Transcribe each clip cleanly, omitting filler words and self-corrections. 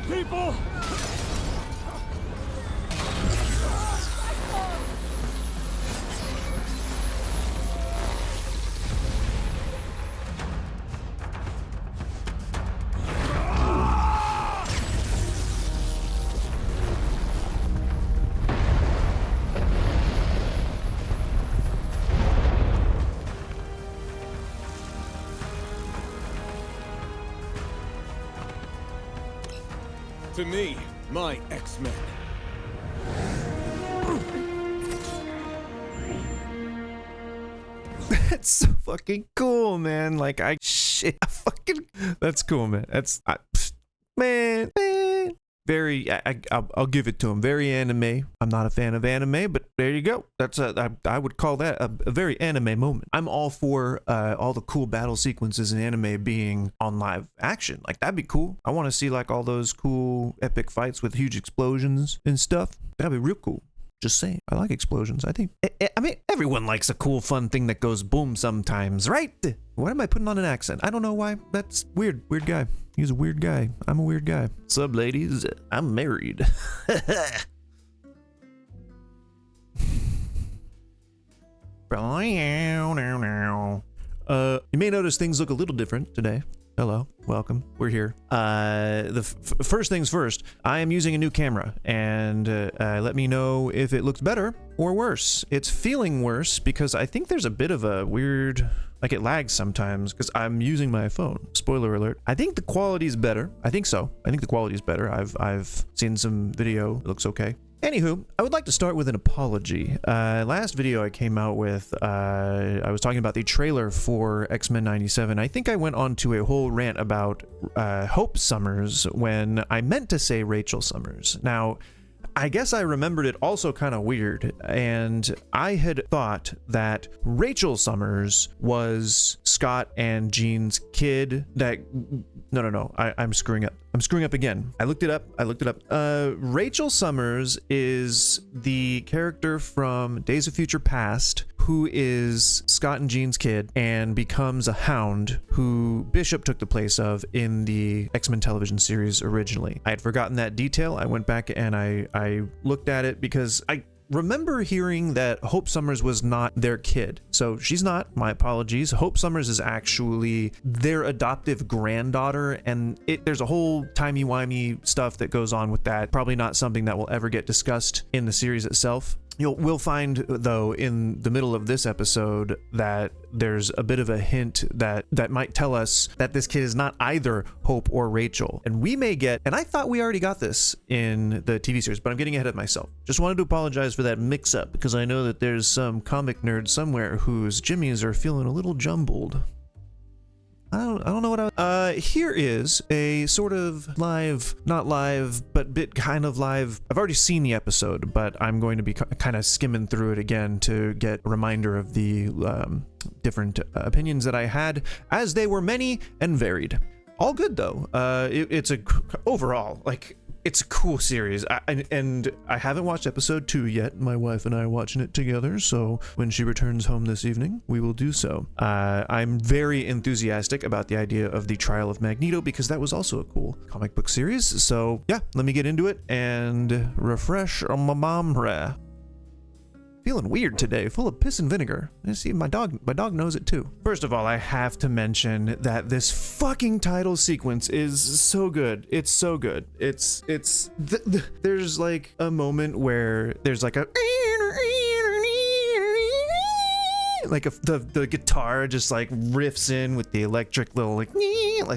people! To me, my X-Men. That's so fucking cool, man. Like, that's cool, man. Man. Very, I'll give it to him. Very anime. I'm not a fan of anime, but there you go. I would call that a very anime moment. I'm all for all the cool battle sequences in anime being on live action. Like, that'd be cool. I want to see like all those cool epic fights with huge explosions and stuff. That'd be real cool. Just saying. I like explosions. I mean, everyone likes a cool, fun thing that goes boom sometimes, right? Why am I putting on an accent? I don't know why. That's weird. Weird guy. He's a weird guy. I'm a weird guy. Sup, ladies? I'm married. You may notice things look a little different today. Hello, welcome, we're here. First things first, I am using a new camera, and let me know if it looks better or worse. It's feeling worse because I think there's a bit of a weird, like it lags sometimes because I'm using my phone. Spoiler alert. I think the quality's better. I think so. I think the quality's better. I've seen some video, it looks okay. Anywho, I would like to start with an apology. Last video I came out with, I was talking about the trailer for X-Men 97. I think I went on to a whole rant about Hope Summers when I meant to say Rachel Summers. Now, I guess I remembered it also kind of weird, and I had thought that Rachel Summers was Scott and Jean's kid. No, I'm screwing up. I'm screwing up again. I looked it up. Rachel Summers is the character from Days of Future Past who is Scott and Jean's kid and becomes a Hound who Bishop took the place of in the X-Men television series originally. I had forgotten that detail. I went back and I looked at it because I remember hearing that Hope Summers was not their kid. So she's not. My apologies. Hope Summers is actually their adoptive granddaughter, and there's a whole timey-wimey stuff that goes on with that. Probably not something that will ever get discussed in the series itself. We'll find, though, in the middle of this episode that there's a bit of a hint that might tell us that this kid is not either Hope or Rachel. And we may get, and I thought we already got this in the TV series, but I'm getting ahead of myself. Just wanted to apologize for that mix-up, because I know that there's some comic nerd somewhere whose jimmies are feeling a little jumbled. I don't know what here is a sort of live, not live, but bit kind of live. I've already seen the episode, but I'm going to be kind of skimming through it again to get a reminder of the different opinions that I had, as they were many and varied. All good though. It's overall, like, it's a cool series, and I haven't watched episode 2 yet. My wife and I are watching it together, so when she returns home this evening, we will do so. I'm very enthusiastic about the idea of the Trial of Magneto, because that was also a cool comic book series. So yeah, let me get into it and refresh my memory. Feeling weird today, full of piss and vinegar. I see my dog knows it too. First of all, I have to mention that this fucking title sequence is so good. It's so good. There's like a moment where there's like the guitar just like riffs in with the electric little like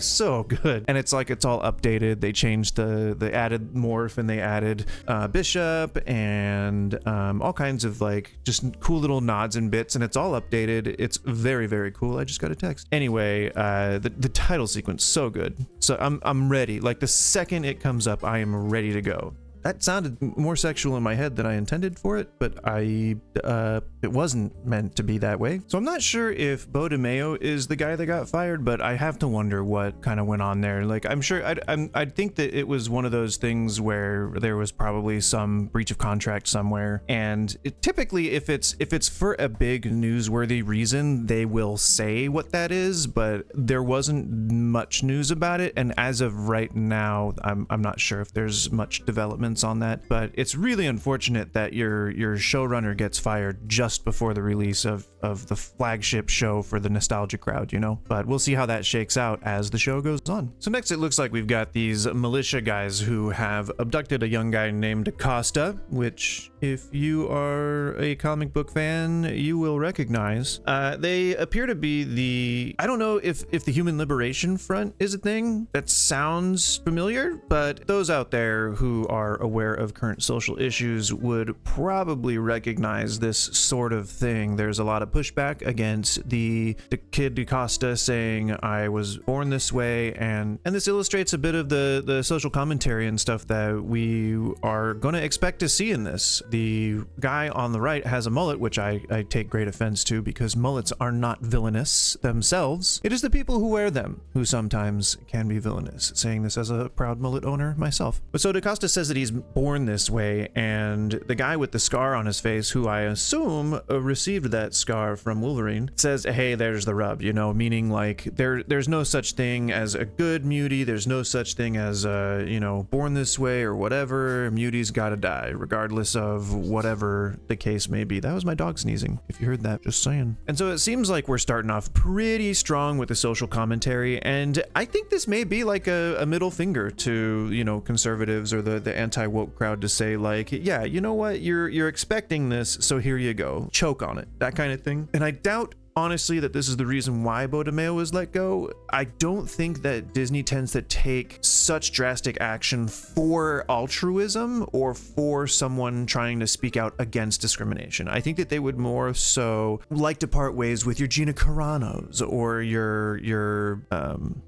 so good, and it's like it's all updated. They changed they added Morph, and they added Bishop, and all kinds of like just cool little nods and bits, and it's all updated. It's very, very cool. I just got a text. Anyway, the title sequence so good. So I'm ready. Like the second it comes up, I am ready to go. that sounded more sexual in my head than I intended for it, but it wasn't meant to be that way. So I'm not sure if Bo DeMeo is the guy that got fired, but I have to wonder what kind of went on there. Like, I'm sure I think that it was one of those things where there was probably some breach of contract somewhere, and typically if it's for a big newsworthy reason, they will say what that is, but there wasn't much news about it, and as of right now, I'm not sure if there's much developments on that. But it's really unfortunate that your showrunner gets fired just before the release of the flagship show for the nostalgia crowd, you know? But we'll see how that shakes out as the show goes on. So next, it looks like we've got these militia guys who have abducted a young guy named Acosta, which, if you are a comic book fan, you will recognize. They appear to be I don't know if the Human Liberation Front is a thing. That sounds familiar, but those out there who are aware of current social issues would probably recognize this sort of thing. There's a lot of pushback against the kid Acosta saying, I was born this way, and this illustrates a bit of the social commentary and stuff that we are going to expect to see in this. The guy on the right has a mullet, which I take great offense to, because mullets are not villainous themselves. It is the people who wear them who sometimes can be villainous, saying this as a proud mullet owner myself. But so DaCosta says that he's born this way, and the guy with the scar on his face, who I assume received that scar from Wolverine, says, hey, there's the rub, you know, meaning like there's no such thing as a good mutie, there's no such thing as born this way or whatever. Mutie's gotta die, regardless of whatever the case may be. That was my dog sneezing, if you heard that, just saying. And so it seems like we're starting off pretty strong with the social commentary, and I think this may be like a middle finger to, you know, conservatives or the anti-woke crowd to say like, yeah, you know what, you're expecting this, so here you go, choke on it, that kind of thing. And I doubt, honestly, that this is the reason why Bo DeMeo was let go. I don't think that Disney tends to take such drastic action for altruism or for someone trying to speak out against discrimination. I think that they would more so like to part ways with your Gina Carano's or your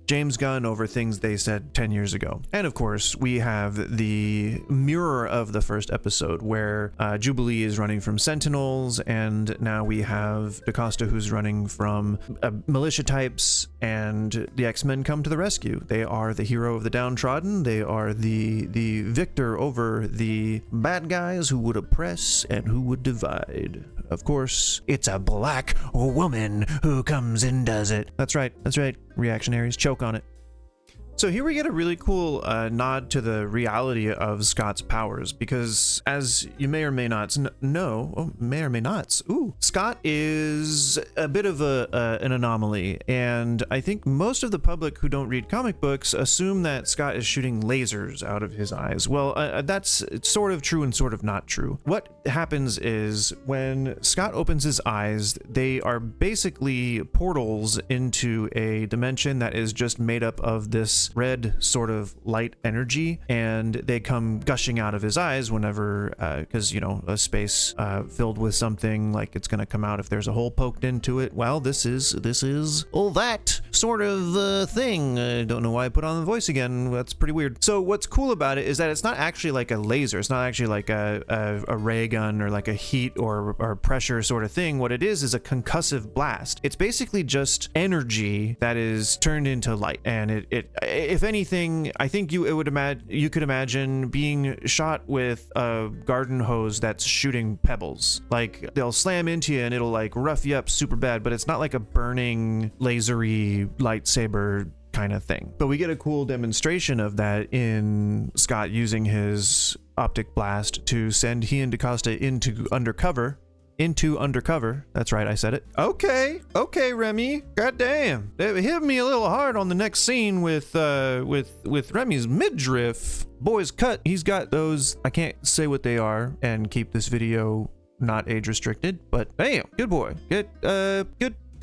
James Gunn over things they said 10 years ago. And of course, we have the mirror of the first episode where Jubilee is running from Sentinels, and now we have DaCosta who's running from militia types, and the X-Men come to the rescue. They are the hero of the downtrodden. They are the victor over the bad guys who would oppress and who would divide. Of course, it's a black woman who comes and does it. That's right. Reactionaries, choke on it. So here we get a really cool nod to the reality of Scott's powers, because as you may or may not know, Scott is a bit of an anomaly, and I think most of the public who don't read comic books assume that Scott is shooting lasers out of his eyes. Well, that's sort of true and sort of not true. What happens is when Scott opens his eyes, they are basically portals into a dimension that is just made up of this red sort of light energy, and they come gushing out of his eyes whenever because you know, a space filled with something, like it's gonna come out if there's a hole poked into it. Well, this is that sort of thing. I don't know why I put on the voice again. That's pretty weird. So what's cool about it is that it's not actually like a laser. It's not actually like a ray gun or like a heat or pressure sort of thing. What it is a concussive blast. It's basically just energy that is turned into light, and it if anything, I think you could imagine being shot with a garden hose that's shooting pebbles. Like, they'll slam into you and it'll like rough you up super bad, but it's not like a burning lasery lightsaber kind of thing. But we get a cool demonstration of that in Scott using his optic blast to send he and DaCosta into undercover. That's right, I said it. Okay, Remy. Goddamn, it hit me a little hard on the next scene with Remy's midriff. Boy's cut. He's got those. I can't say what they are and keep this video not age restricted. But damn, good boy. Good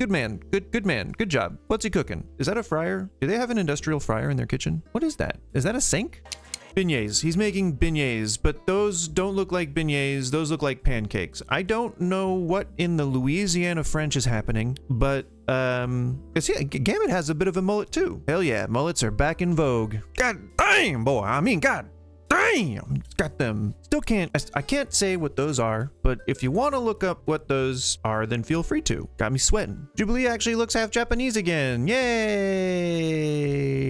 man. Good man. Good job. What's he cooking? Is that a fryer? Do they have an industrial fryer in their kitchen? What is that? Is that a sink? Beignets. He's making beignets, but those don't look like beignets. Those look like pancakes. I don't know what in the Louisiana French is happening, but cause yeah, Gambit has a bit of a mullet too. Hell yeah, mullets are back in vogue. God damn, boy. I mean, God Damn, it's got them. Still I can't say what those are, but if you want to look up what those are, then feel free to. Got me sweating. Jubilee actually looks half Japanese again. Yay!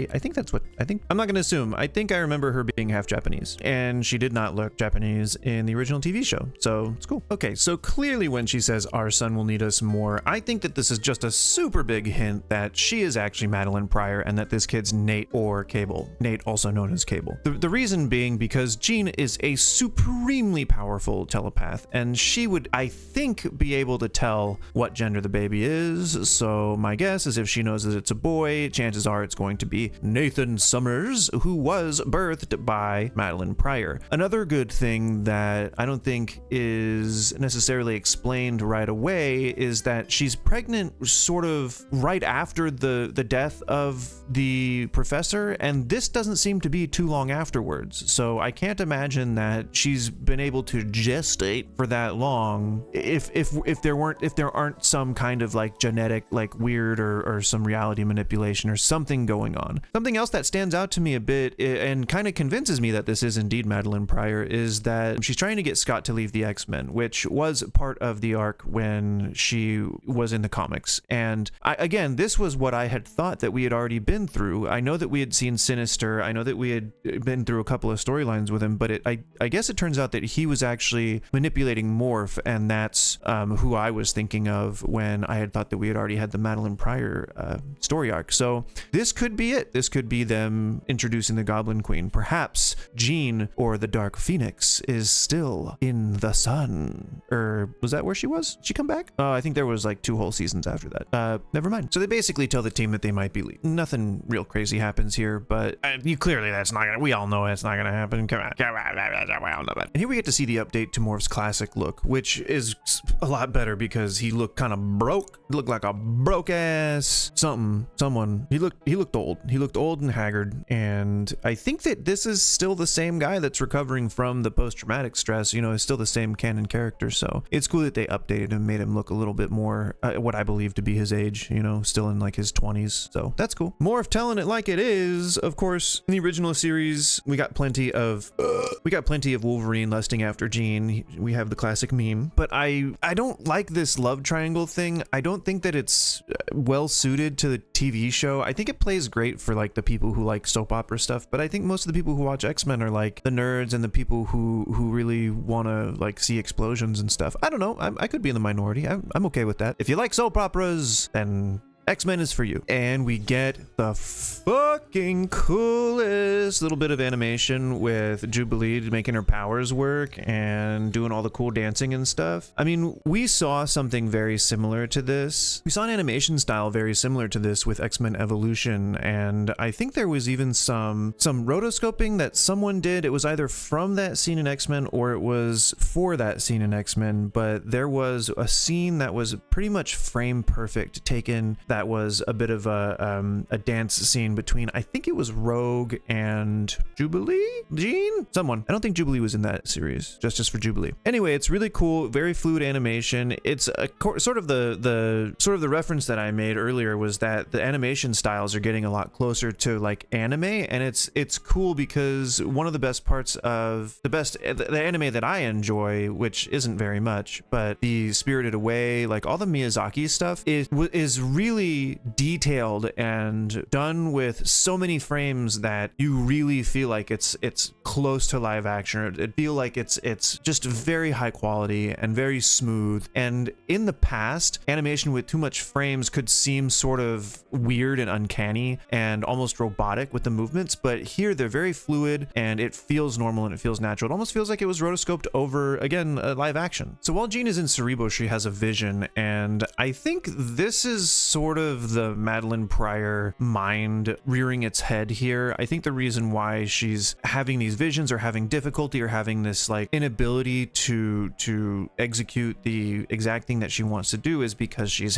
I think I'm not gonna assume. I think I remember her being half Japanese, and she did not look Japanese in the original TV show, so it's cool. Okay, so clearly when she says our son will need us more, I think that this is just a super big hint that she is actually Madeline Pryor and that this kid's Nate or Cable. Nate, also known as Cable. The reason being because Jean is a supremely powerful telepath, and she would, I think, be able to tell what gender the baby is. So my guess is if she knows that it's a boy, chances are it's going to be Nathan Summers, who was birthed by Madeline Pryor. Another good thing that I don't think is necessarily explained right away is that she's pregnant sort of right after the death of the professor, and this doesn't seem to be too long afterwards. So I can't imagine that she's been able to gestate for that long if there aren't some kind of like genetic like weird or some reality manipulation or something going on. Something else that stands out to me a bit and kind of convinces me that this is indeed Madeline Pryor is that she's trying to get Scott to leave the X-Men, which was part of the arc when she was in the comics. And again, this was what I had thought that we had already been through. I know that we had seen Sinister. I know that we had been through a couple of storylines with him, but I guess it turns out that he was actually manipulating Morph, and that's who I was thinking of when I had thought that we had already had the Madeline Pryor story arc. So this could be it. This could be them introducing the Goblin Queen. Perhaps Jean or the Dark Phoenix is still in the sun. Or was that where she was? Did she come back? Oh, I think there was like 2 whole seasons after that. Never mind. So they basically tell the team that they might be leaving. Nothing real crazy happens here, but you clearly that's not gonna. We all know it's not gonna happen. Come on. We all know that. And here we get to see the update to Morph's classic look, which is a lot better because he looked kind of broke. He looked like a broke ass someone. He looked old. He looked old and haggard. And I think that this is still the same guy that's recovering from the post-traumatic stress. You know, is still the same canon character. So it's cool that they updated him, made him look a little bit more what I believe to be his age. You know, still in like his 20s. So that's cool. Morph telling it like it is. Of course, in the original series, we got plenty of Wolverine lusting after Jean. We have the classic meme, but I don't like this love triangle thing. I don't think that it's well suited to the TV show. I think it plays great for like the people who like soap opera stuff, but I think most of the people who watch X-Men are like the nerds and the people who really want to like see explosions and stuff. I don't know. I could be in the minority. I'm okay with that. If you like soap operas, then X-Men is for you. And we get the fucking coolest little bit of animation with Jubilee making her powers work and doing all the cool dancing and stuff. I mean, we saw something very similar to this. We saw an animation style very similar to this with X-Men Evolution, and I think there was even some rotoscoping that someone did. It was either from that scene in X-Men or it was for that scene in X-Men, but there was a scene that was pretty much frame perfect taken that was a bit of a dance scene between, I think it was Rogue and Jubilee? Jean? Someone. I don't think Jubilee was in that series, just for Jubilee. Anyway, it's really cool, very fluid animation. It's a sort of the reference that I made earlier was that the animation styles are getting a lot closer to like anime, and it's cool because one of the best parts of the anime that I enjoy, which isn't very much, but the Spirited Away, like all the Miyazaki stuff is really detailed and done with so many frames that you really feel like it's close to live action. It feel like it's just very high quality and very smooth. And in the past, animation with too much frames could seem sort of weird and uncanny and almost robotic with the movements, but here they're very fluid and it feels normal and it feels natural. It almost feels like it was rotoscoped over, again, live action. So while Jean is in Cerebro, she has a vision, and I think this is sort of the Madeline Pryor mind rearing its head here. I think the reason why she's having these visions or having difficulty or having this like inability to execute the exact thing that she wants to do is because she's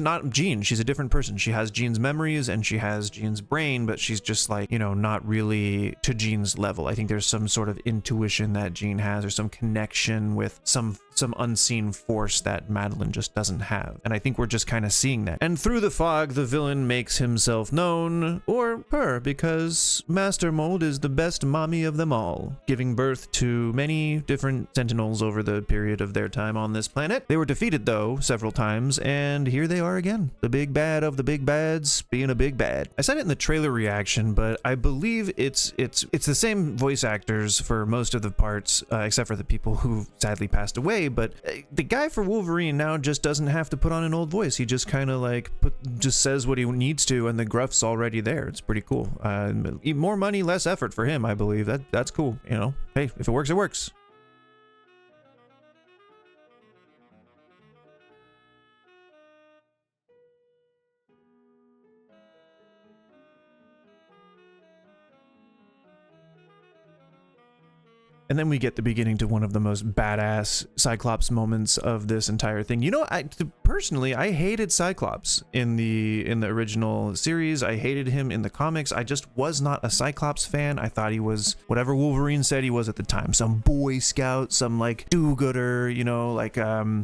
not Jean. She's a different person. She has Jean's memories and she has Jean's brain, but she's just like, you know, not really to Jean's level. I think there's some sort of intuition that Jean has or some connection with some some unseen force that Madeline just doesn't have. And I think we're just kind of seeing that. And through the fog, the villain makes himself known, or her, because Master Mold is the best mommy of them all, giving birth to many different Sentinels over the period of their time on this planet. They were defeated, though, several times, and here they are again. The big bad of the big bads being a big bad. I said it in the trailer reaction, but I believe it's the same voice actors for most of the parts, except for the people who sadly passed away. But the guy for Wolverine now just doesn't have to put on an old voice. He just kind of like just says what he needs to, and the gruff's already there. It's pretty cool. More money, less effort for him, I believe. That's cool. You know, hey, if it works, it works. And then we get the beginning to one of the most badass Cyclops moments of this entire thing. You know, personally, I hated Cyclops in the original series. I hated him in the comics. I just was not a Cyclops fan. I thought he was whatever Wolverine said he was at the time. Some Boy Scout, some like do-gooder, you know, like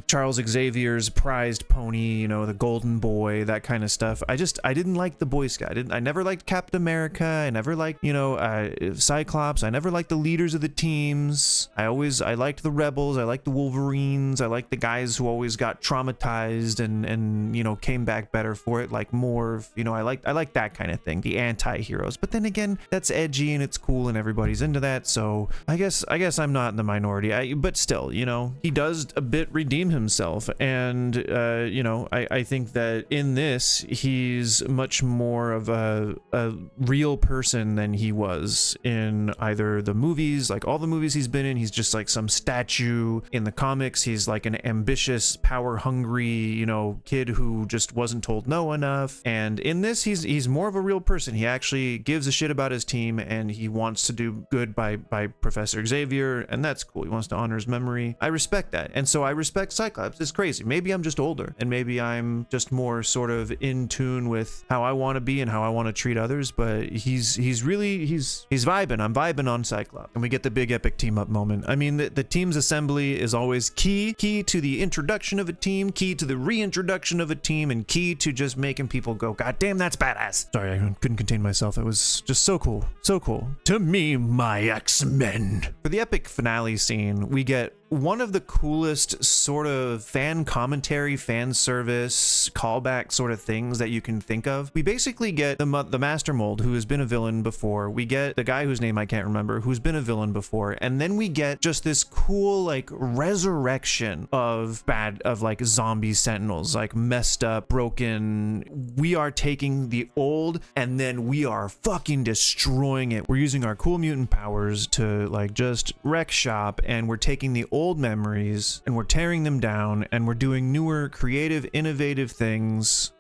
Charles Xavier's prized pony, you know, the golden boy, that kind of stuff. I didn't like the Boy Scout. I never liked Captain America. I never liked, you know, Cyclops. I never liked the leaders of the team. I liked the rebels. I liked the Wolverines. I liked the guys who always got traumatized and you know, came back better for it, like Morph. You know, I like that kind of thing, the anti-heroes. But then again, that's edgy and it's cool and everybody's into that, so I guess I'm not in the minority. But still, you know, he does a bit redeem himself, and you know, I think that in this he's much more of a real person than he was in either the movies, like all the movies he's been in. He's just like some statue. In the comics, he's like an ambitious, power hungry, you know, kid who just wasn't told no enough. And in this, he's more of a real person. He actually gives a shit about his team, and he wants to do good by Professor Xavier, and that's cool. He wants to honor his memory. I respect that, and so I respect Cyclops. It's crazy. Maybe I'm just older, and maybe I'm just more sort of in tune with how I want to be and how I want to treat others. But he's vibing. I'm vibing on Cyclops, and we get the big epic team up moment. I mean, the team's assembly is always key to the introduction of a team, key to the reintroduction of a team, and key to just making people go, God damn, that's badass. Sorry, I couldn't contain myself. It was just so cool. So cool. To me, my X-Men. For the epic finale scene, we get one of the coolest sort of fan commentary, fan service, callback sort of things that you can think of. We basically get the Master Mold, who has been a villain before. We get the guy whose name I can't remember, who's been a villain before. And then we get just this cool, like, resurrection of like zombie Sentinels, like messed up, broken. We are taking the old and then we are fucking destroying it. We're using our cool mutant powers to like just wreck shop, and we're taking the old memories and we're tearing them down, and we're doing newer, creative, innovative things.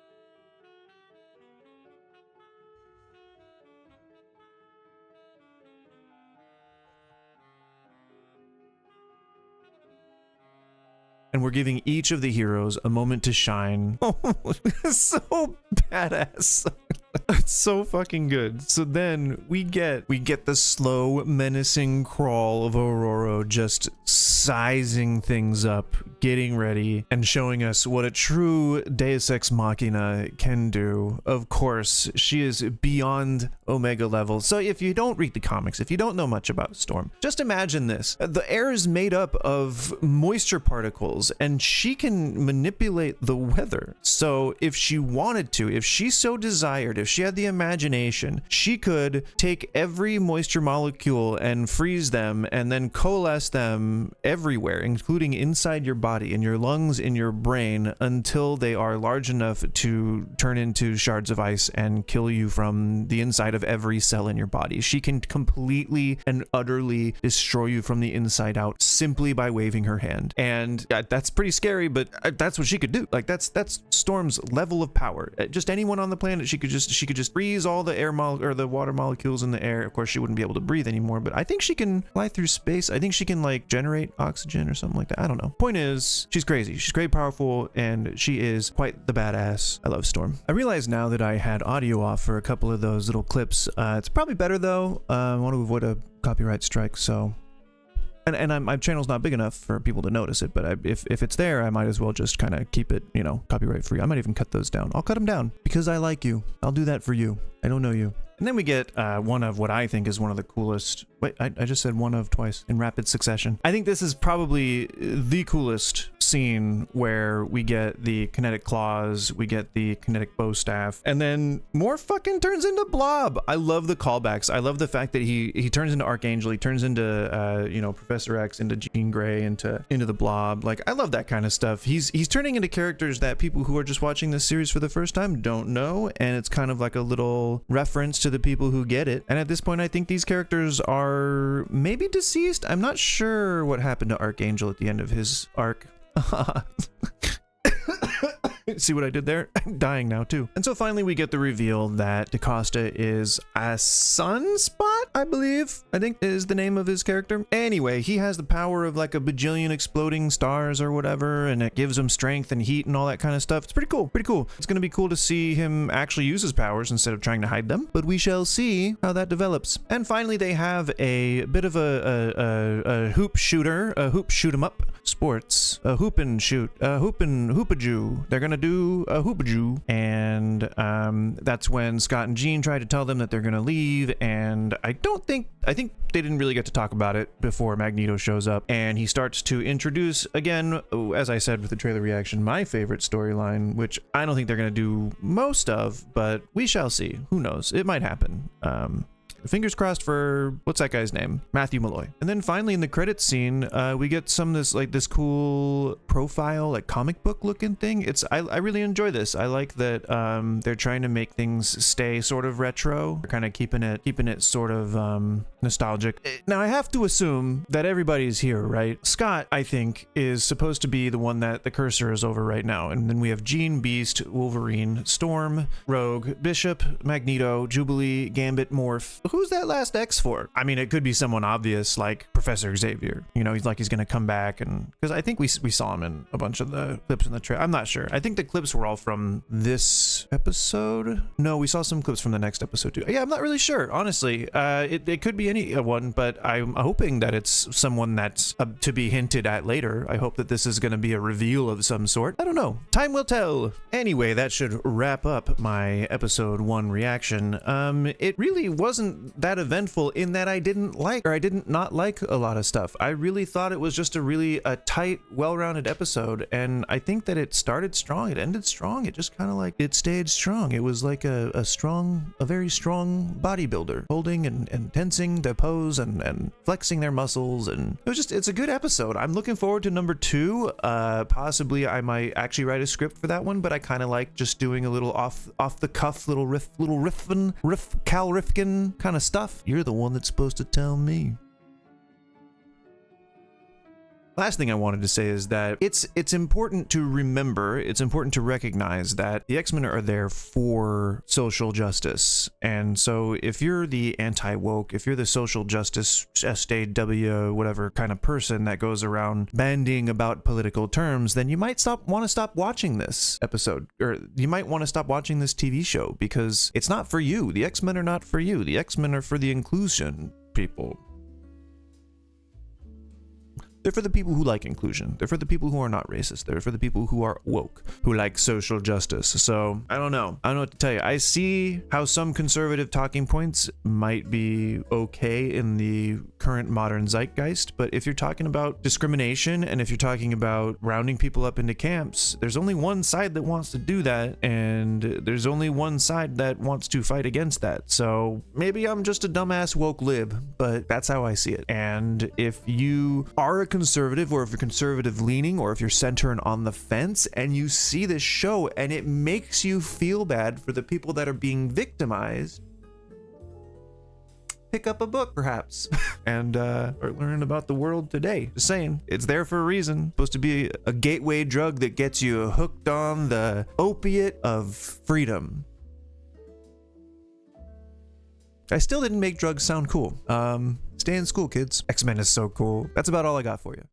And we're giving each of the heroes a moment to shine. Oh, so badass. It's so fucking good. So then we get the slow, menacing crawl of Aurora just sizing things up, getting ready, and showing us what a true Deus Ex Machina can do. Of course, she is beyond Omega level. So if you don't read the comics, if you don't know much about Storm, just imagine this. The air is made up of moisture particles, and she can manipulate the weather. So if she wanted to, if she so desired, if she had the imagination, she could take every moisture molecule and freeze them and then coalesce them everywhere, including inside your body, in your lungs, in your brain, until they are large enough to turn into shards of ice and kill you from the inside of every cell in your body. She can completely and utterly destroy you from the inside out simply by waving her hand. And that's pretty scary, but that's what she could do. Like that's Storm's level of power. Just anyone on the planet, she could just freeze all the the water molecules in the air. Of course, she wouldn't be able to breathe anymore, but I think she can fly through space. I think she can like generate oxygen or something like that. I don't know. Point is, she's crazy. She's great, powerful, and she is quite the badass. I love Storm. I realize now that I had audio off for a couple of those little clips. It's probably better though. I want to avoid a copyright strike, so And my channel's not big enough for people to notice it, but if it's there, I might as well just kind of keep it, you know, copyright free. I might even cut those down. I'll cut them down because I like you. I'll do that for you. I don't know you. And then we get one of what I think is one of the coolest. Wait, I just said one of twice in rapid succession. I think this is probably the coolest scene where we get the kinetic claws, we get the kinetic bow staff, and then more fucking turns into Blob. I love the callbacks. I love the fact that he turns into Archangel, he turns into you know, Professor X, into Jean Grey, into the Blob. Like, I love that kind of stuff. He's turning into characters that people who are just watching this series for the first time don't know, and it's kind of like a little reference to the people who get it. And at this point, I think these characters are maybe deceased. I'm not sure what happened to Archangel at the end of his arc. See what I did there? I'm dying now too. And so finally we get the reveal that DaCosta is a Sunspot, I believe. I think is the name of his character. Anyway, he has the power of like a bajillion exploding stars or whatever, and it gives him strength and heat and all that kind of stuff. It's pretty cool, pretty cool. It's gonna be cool to see him actually use his powers instead of trying to hide them, but we shall see how that develops. And finally they have a bit of a hoop shooter, a hoop shoot 'em up sports, a hoop and shoot, a hoop and hoopajoo. They're gonna do a hoopajoo, and that's when Scott and Jean try to tell them that they're gonna leave, and I think they didn't really get to talk about it before Magneto shows up, and he starts to introduce, again, as I said with the trailer reaction, my favorite storyline, which I don't think they're gonna do most of, but we shall see. Who knows? It might happen. Fingers crossed for, what's that guy's name? Matthew Malloy. And then finally in the credits scene, we get some of this cool profile, like comic book looking thing. I really enjoy this. I like that they're trying to make things stay sort of retro. They're kind of keeping it sort of nostalgic. Now I have to assume that everybody's here, right? Scott, I think, is supposed to be the one that the cursor is over right now. And then we have Jean, Beast, Wolverine, Storm, Rogue, Bishop, Magneto, Jubilee, Gambit, Morph. Who's that last X for? I mean, it could be someone obvious like Professor Xavier. You know, he's gonna come back, and because I think we saw him in a bunch of the clips in the trailer. I'm not sure. I think the clips were all from this episode. No, we saw some clips from the next episode too. Yeah, I'm not really sure, honestly. It could be anyone, but I'm hoping that it's someone that's to be hinted at later. I hope that this is gonna be a reveal of some sort. I don't know. Time will tell. Anyway, that should wrap up my episode 1 reaction. It really wasn't that eventful in that I didn't not like a lot of stuff. I really thought it was just a tight, well-rounded episode, and I think that it started strong, it ended strong, it just kind of like, it stayed strong. It was like a very strong bodybuilder holding and tensing their pose and flexing their muscles, and it's a good episode. I'm looking forward to number 2. Possibly I might actually write a script for that one, but I kind of like just doing a little off the cuff, little Cal Rifkin kind of stuff. You're the one that's supposed to tell me. Last thing I wanted to say is that it's important to remember, it's important to recognize that the X-Men are there for social justice. And so if you're the anti-woke, if you're the social justice SJW, whatever kind of person that goes around bandying about political terms, then you might want to stop watching this episode, or you might want to stop watching this TV show, because it's not for you. The X-Men are not for you. The X-Men are for the inclusion people. They're for the people who like inclusion. They're for the people who are not racist. They're for the people who are woke, who like social justice. So I don't know. I don't know what to tell you. I see how some conservative talking points might be okay in the current modern zeitgeist, but if you're talking about discrimination and if you're talking about rounding people up into camps, there's only one side that wants to do that, and there's only one side that wants to fight against that. So maybe I'm just a dumbass woke lib, but that's how I see it. And if you are a conservative, or if you're conservative leaning, or if you're centering on the fence and you see this show and it makes you feel bad for the people that are being victimized, pick up a book perhaps and or learn about the world today. Just saying, it's there for a reason. It's supposed to be a gateway drug that gets you hooked on the opiate of freedom. I still didn't make drugs sound cool. Stay in school, kids. X-Men is so cool. That's about all I got for you.